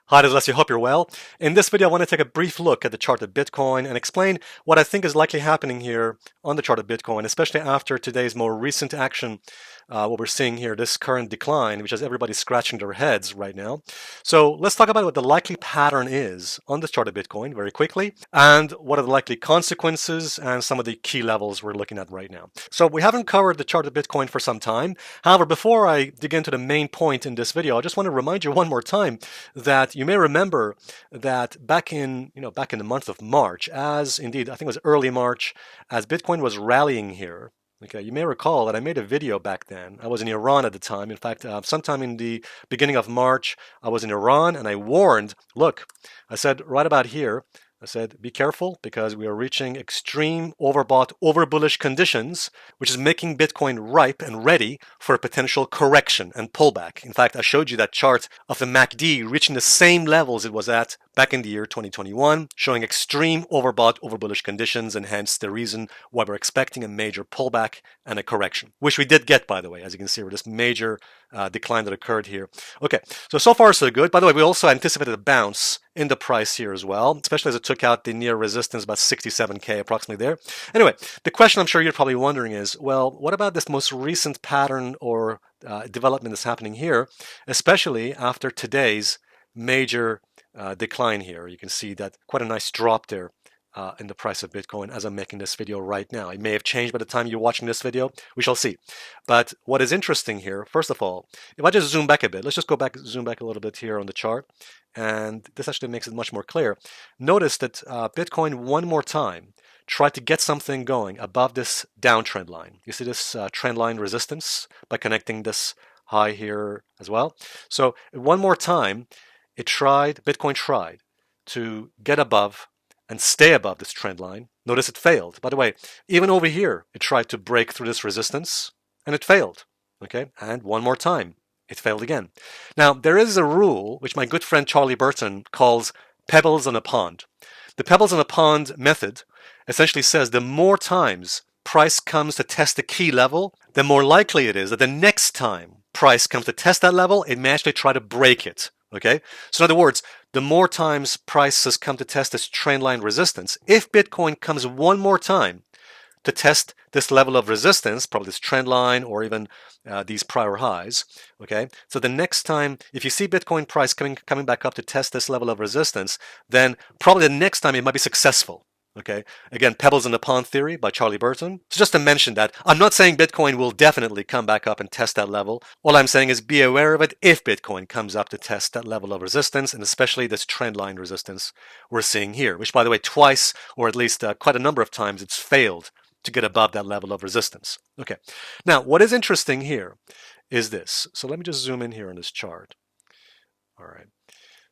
Hi, this is Alessio. Hope you're well. In this video, I want to take a brief look at the chart of Bitcoin and explain what I think is likely happening here on the chart of Bitcoin, especially after today's more recent action, what we're seeing here, this current decline, which has everybody scratching their heads right now. So let's talk about what the likely pattern is on this chart of Bitcoin very quickly, and what are the likely consequences and some of the key levels we're looking at right now. So we haven't covered the chart of Bitcoin for some time. However, before I dig into the main point in this video, I just want to remind you one more time that you may remember that back in the month of March, as indeed I think it was early March, as Bitcoin was rallying here. Okay, you may recall that I made a video back then. I was in Iran at the time. In fact, sometime in the beginning of March, I was in Iran and I warned, look, I said right about here, I said, be careful because we are reaching extreme overbought, over bullish conditions, which is making Bitcoin ripe and ready for a potential correction and pullback. In fact, I showed you that chart of the MACD reaching the same levels it was at back in the year 2021, showing extreme overbought, over bullish conditions, and hence the reason why we're expecting a major pullback and a correction, which we did get, by the way, as you can see, with this major decline that occurred here. Okay, so far so good. By the way, we also anticipated a bounce in the price here as well, especially as it took out the near resistance, about 67K approximately there. Anyway, the question I'm sure you're probably wondering is, well, what about this most recent pattern or development that's happening here, especially after today's major decline here? You can see that quite a nice drop there in the price of Bitcoin as I'm making this video right now. It may have changed by the time you're watching this video. We shall see. But what is interesting here, first of all, if I just zoom back a bit, let's just zoom back a little bit here on the chart. And this actually makes it much more clear. Notice that Bitcoin one more time tried to get something going above this downtrend line. You see this trend line resistance by connecting this high here as well. So one more time, Bitcoin tried to get above and stay above this trend line. Notice it failed. By the way, even over here, it tried to break through this resistance and it failed. Okay, and one more time, it failed again. Now, there is a rule which my good friend Charlie Burton calls pebbles on a pond. The pebbles on a pond method essentially says the more times price comes to test the key level, the more likely it is that the next time price comes to test that level, it may actually try to break it. Okay, so in other words, the more times price has come to test this trend line resistance, if Bitcoin comes one more time to test this level of resistance, probably this trend line or even these prior highs, okay? So the next time, if you see Bitcoin price coming back up to test this level of resistance, then probably the next time it might be successful. Okay, again, pebbles in the pond theory by Charlie Burton. So just to mention that, I'm not saying Bitcoin will definitely come back up and test that level. All I'm saying is be aware of it if Bitcoin comes up to test that level of resistance, and especially this trend line resistance we're seeing here, which, by the way, twice, or at least quite a number of times, it's failed to get above that level of resistance. Okay, now what is interesting here is this. So let me just zoom in here on this chart. All right,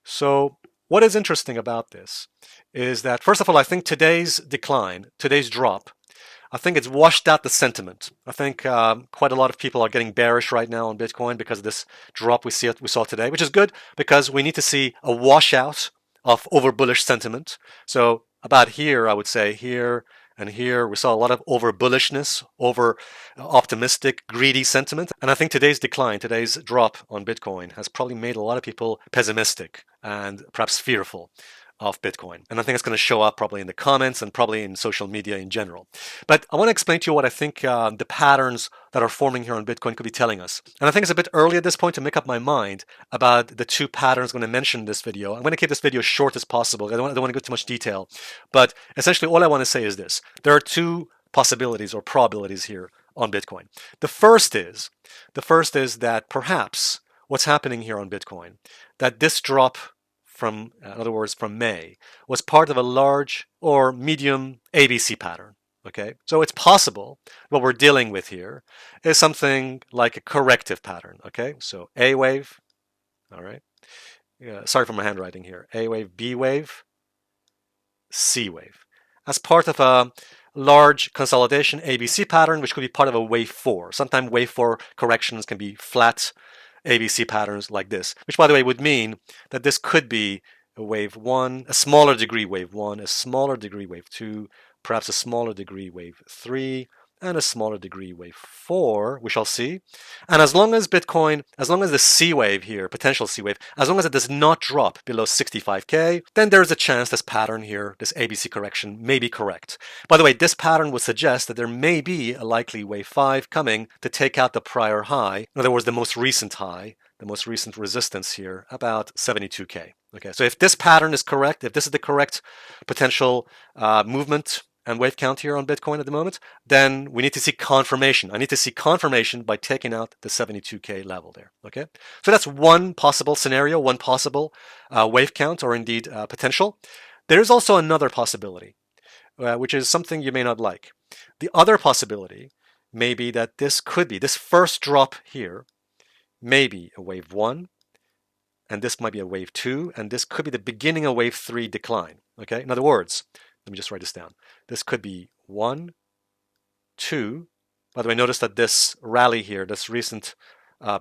so what is interesting about this is that, first of all, I think today's decline, today's drop, I think it's washed out the sentiment. I think quite a lot of people are getting bearish right now on Bitcoin because of this drop we saw today, which is good because we need to see a washout of over bullish sentiment. So about here, I would say here and here, we saw a lot of over bullishness, over optimistic, greedy sentiment. And I think today's decline, today's drop on Bitcoin has probably made a lot of people pessimistic and perhaps fearful of Bitcoin. And I think it's going to show up probably in the comments and probably in social media in general. But I want to explain to you what I think the patterns that are forming here on Bitcoin could be telling us. And I think it's a bit early at this point to make up my mind about the two patterns I'm going to mention in this video. I'm going to keep this video as short as possible. I don't want to go too much detail. But essentially all I want to say is this. There are two possibilities or probabilities here on Bitcoin. The first is that perhaps what's happening here on Bitcoin, that this drop from, in other words, from May, was part of a large or medium ABC pattern. Okay, so it's possible what we're dealing with here is something like a corrective pattern. Okay, so A wave, all right. Sorry for my handwriting here. A wave, B wave, C wave, as part of a large consolidation ABC pattern, which could be part of a wave 4. Sometimes wave 4 corrections can be flat ABC patterns like this, which, by the way, would mean that this could be a wave 1, a smaller degree wave 1, a smaller degree wave 2, perhaps a smaller degree wave 3, and a smaller degree wave 4, we shall see. And as long as Bitcoin, as long as the C wave here, potential C wave, as long as it does not drop below 65K, then there's a chance this pattern here, this ABC correction, may be correct. By the way, this pattern would suggest that there may be a likely wave 5 coming to take out the prior high, in other words, the most recent high, the most recent resistance here, about 72K. Okay, so if this pattern is correct, if this is the correct potential movement and wave count here on Bitcoin at the moment, then we need to see confirmation. I need to see confirmation by taking out the 72K level there, okay? So that's one possible scenario, one possible wave count or indeed potential. There's also another possibility, which is something you may not like. The other possibility may be that this could be, this first drop here may be a wave 1, and this might be a wave 2, and this could be the beginning of wave 3 decline, okay? In other words, let me just write this down. This could be 1, 2. By the way, notice that this rally here, this recent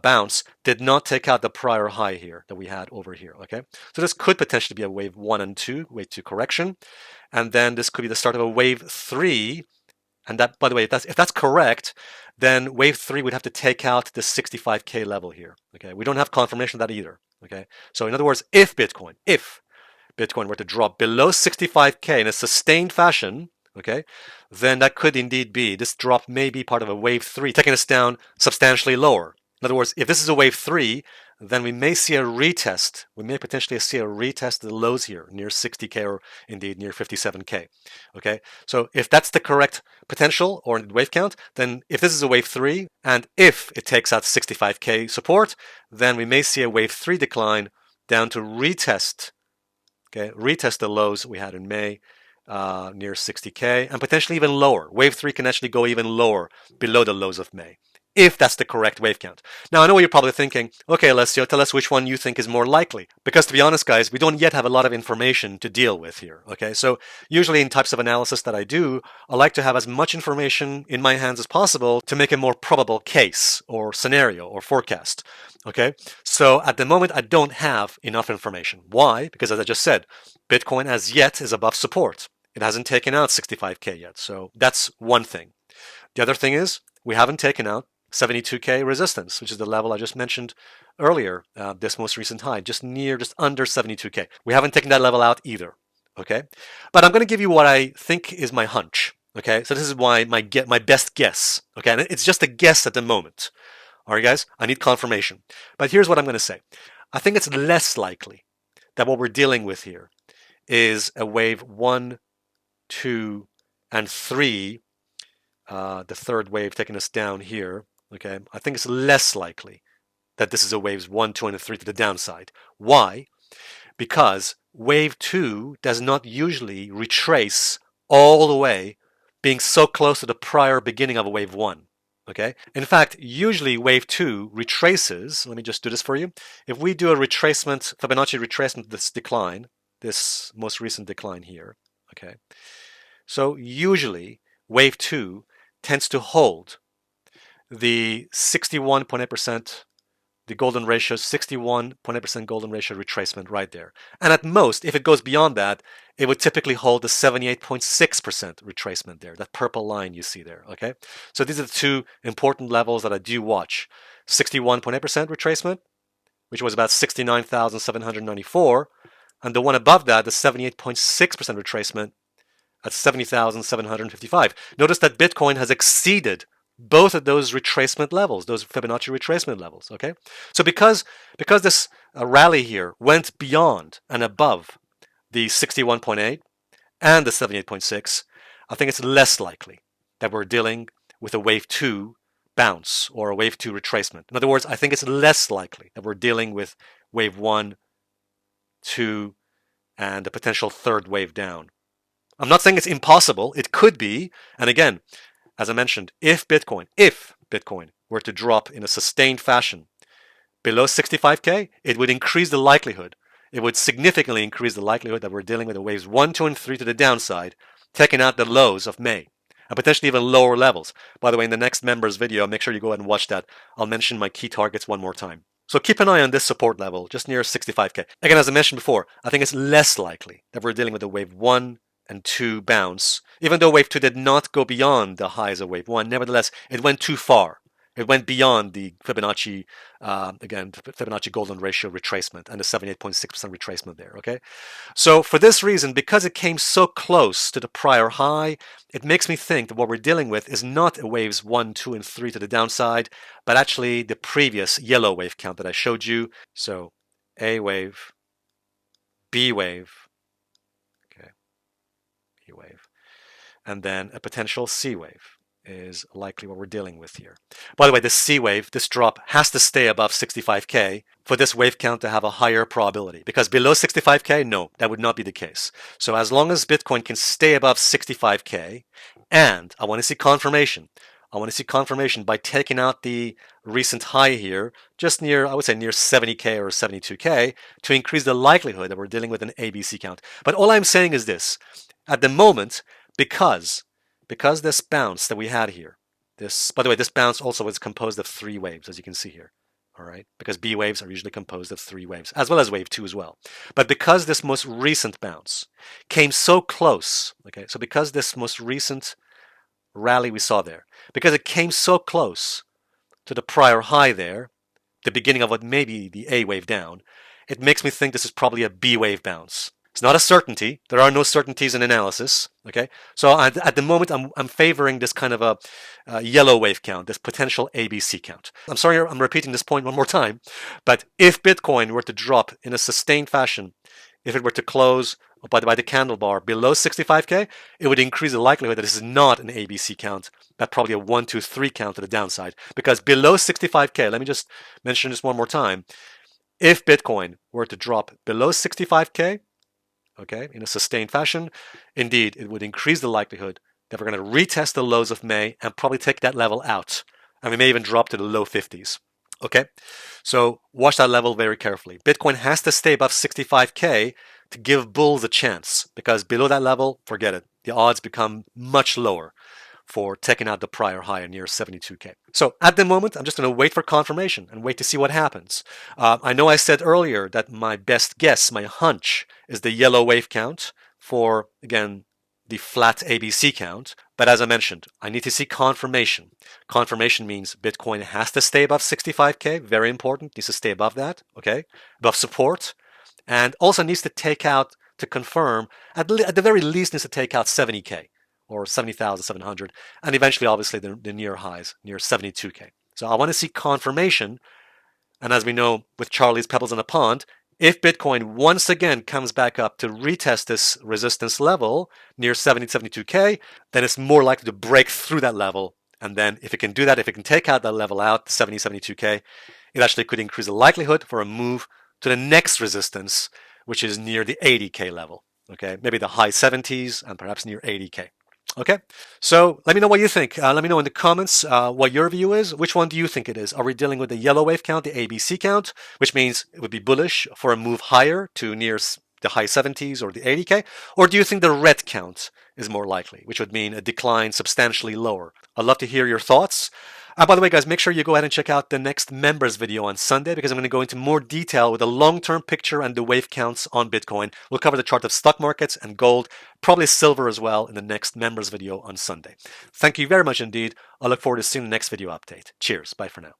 bounce, did not take out the prior high here that we had over here, okay? So this could potentially be a wave 1 and 2, wave 2 correction. And then this could be the start of a wave 3. And that, by the way, if that's correct, then wave 3 would have to take out the 65K level here, okay? We don't have confirmation of that either, okay? So in other words, if Bitcoin were to drop below 65K in a sustained fashion, okay, then that could indeed be, this drop may be part of a wave 3, taking us down substantially lower. In other words, if this is a wave 3, then we may see a retest. We may potentially see a retest of the lows here near 60K or indeed near 57K. Okay, so if that's the correct potential or wave count, then if this is a wave 3 and if it takes out 65K support, then we may see a wave 3 decline down to retest. Okay, retest the lows we had in May near 60K and potentially even lower. Wave 3 can actually go even lower below the lows of May, if that's the correct wave count. Now, I know you're probably thinking, okay, Alessio, tell us which one you think is more likely. Because to be honest, guys, we don't yet have a lot of information to deal with here, okay? So usually in types of analysis that I do, I like to have as much information in my hands as possible to make a more probable case or scenario or forecast, okay? So at the moment, I don't have enough information. Why? Because as I just said, Bitcoin as yet is above support. It hasn't taken out 65K yet. So that's one thing. The other thing is we haven't taken out 72K resistance, which is the level I just mentioned earlier, this most recent high, just under 72K. We haven't taken that level out either, okay? But I'm going to give you what I think is my hunch, okay? So this is why my best guess, okay? And it's just a guess at the moment. All right, guys, I need confirmation. But here's what I'm going to say. I think it's less likely that what we're dealing with here is a wave 1, 2, and 3, the third wave taking us down here. Okay, I think it's less likely that this is a waves 1, 2, and 3 to the downside. Why? Because wave 2 does not usually retrace all the way, being so close to the prior beginning of a wave 1. Okay, in fact, usually wave 2 retraces. Let me just do this for you. If we do a retracement, Fibonacci retracement of this decline, this most recent decline here, okay, so usually wave 2 tends to hold the 61.8%, the golden ratio, 61.8% golden ratio retracement right there. And at most, if it goes beyond that, it would typically hold the 78.6% retracement there, that purple line you see there, okay? So these are the two important levels that I do watch. 61.8% retracement, which was about 69,794, and the one above that, the 78.6% retracement at 70,755. Notice that Bitcoin has exceeded both of those retracement levels, those Fibonacci retracement levels, okay? So because this rally here went beyond and above the 61.8 and the 78.6, I think it's less likely that we're dealing with a wave 2 bounce or a wave 2 retracement. In other words, I think it's less likely that we're dealing with wave 1, 2, and a potential third wave down. I'm not saying it's impossible. It could be. And again, as I mentioned, if Bitcoin were to drop in a sustained fashion below 65K, it would increase the likelihood. It would significantly increase the likelihood that we're dealing with the waves 1, 2, and 3 to the downside, taking out the lows of May, and potentially even lower levels. By the way, in the next members video, make sure you go ahead and watch that. I'll mention my key targets one more time. So keep an eye on this support level, just near 65K. Again, as I mentioned before, I think it's less likely that we're dealing with a wave 1, and 2 bounce, even though wave 2 did not go beyond the highs of wave 1, nevertheless, it went too far. It went beyond the Fibonacci, Fibonacci golden ratio retracement and the 78.6% retracement there, okay? So for this reason, because it came so close to the prior high, it makes me think that what we're dealing with is not a waves 1, 2, and 3 to the downside, but actually the previous yellow wave count that I showed you. So A wave, B wave, okay, B wave, and then a potential C wave is likely what we're dealing with here. By the way, this C wave, this drop, has to stay above 65K for this wave count to have a higher probability. Because below 65K, no, that would not be the case. So as long as Bitcoin can stay above 65K, and I want to see confirmation. I want to see confirmation by taking out the recent high here, just near, I would say near 70K or 72K, to increase the likelihood that we're dealing with an ABC count. But all I'm saying is this. At the moment, because this bounce that we had here, by the way, this bounce also is composed of 3 waves, as you can see here. All right, because B waves are usually composed of 3 waves, as well as wave 2 as well. But because this most recent bounce came so close, okay, so because this most recent rally we saw there, because it came so close to the prior high there, the beginning of what may be the A wave down, it makes me think this is probably a B wave bounce. It's not a certainty. There are no certainties in analysis. Okay, so at the moment, I'm favoring this kind of a yellow wave count, this potential ABC count. I'm sorry, I'm repeating this point one more time, but if Bitcoin were to drop in a sustained fashion, if it were to close by the candle bar below 65K, it would increase the likelihood that this is not an ABC count, but probably a 1, 2, 3 count to the downside. Because below 65K, let me just mention this one more time. If Bitcoin were to drop below 65K, okay, in a sustained fashion, indeed, it would increase the likelihood that we're going to retest the lows of May and probably take that level out. And we may even drop to the low 50s. Okay, so watch that level very carefully. Bitcoin has to stay above 65K to give bulls a chance, because below that level, forget it. The odds become much lower for taking out the prior high near 72K. So at the moment, I'm just going to wait for confirmation and wait to see what happens. I know I said earlier that my best guess, my hunch, is the yellow wave count for, again, the flat ABC count. But as I mentioned, I need to see confirmation. Confirmation means Bitcoin has to stay above 65K, very important, needs to stay above that, okay, above support, and also needs to take out, to confirm, at the very least needs to take out 70K or 70,700, and eventually, obviously, the near highs, near 72K. So I want to see confirmation, and as we know with Charlie's Pebbles in a Pond, if Bitcoin once again comes back up to retest this resistance level near 72K, then it's more likely to break through that level. And then if it can do that, if it can take out that level out, 72K, it actually could increase the likelihood for a move to the next resistance, which is near the 80K level. Okay, maybe the high 70s and perhaps near 80K. Okay, so let me know what you think. Let me know in the comments what your view is. Which one do you think it is? Are we dealing with the yellow wave count, the ABC count, which means it would be bullish for a move higher to near the high 70s or the 80K? Or do you think the red count is more likely, which would mean a decline substantially lower? I'd love to hear your thoughts. By the way, guys, make sure you go ahead and check out the next members video on Sunday, because I'm going to go into more detail with a long-term picture and the wave counts on Bitcoin. We'll cover the chart of stock markets and gold, probably silver as well, in the next members video on Sunday. Thank you very much indeed. I look forward to seeing the next video update. Cheers. Bye for now.